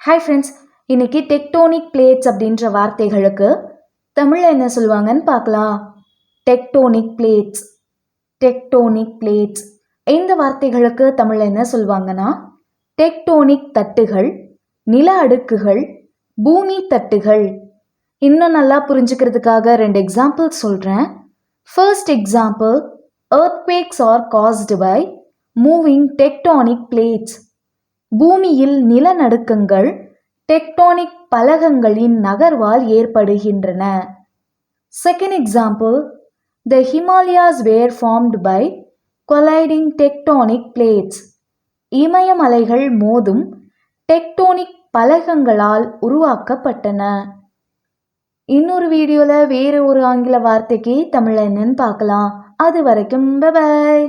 Hi friends, இன்னைக்கு tectonic plates அப்படின்ற வார்த்தைகளுக்கு தமிழில் என்ன சொல்லுவாங்கன்னு பார்க்கலாம். Tectonic plates, tectonic plates. இந்த வார்த்தைகளுக்கு தமிழில் என்ன சொல்லுவாங்கன்னா டெக்டோனிக் தட்டுகள், நில அடுக்குகள், பூமி தட்டுகள். இன்னும் நல்லா புரிஞ்சுக்கிறதுக்காக 2 எக்ஸாம்பிள்ஸ் சொல்கிறேன். First example, earthquakes are caused by moving tectonic plates. பூமியில் நிலநடுக்கங்கள் டெக்டோனிக் பலகங்களின் நகர்வால் ஏற்படுகின்றன. Second example, the Himalayas were formed by colliding tectonic plates. இமயமலைகள் மோதும் டெக்டோனிக் பலகங்களால் உருவாக்கப்பட்டன. இன்னொரு வீடியோவில் வேறு ஒரு ஆங்கில வார்த்தைக்கு தமிழ் என்னன்னு பார்க்கலாம். அது வரைக்கும் பை.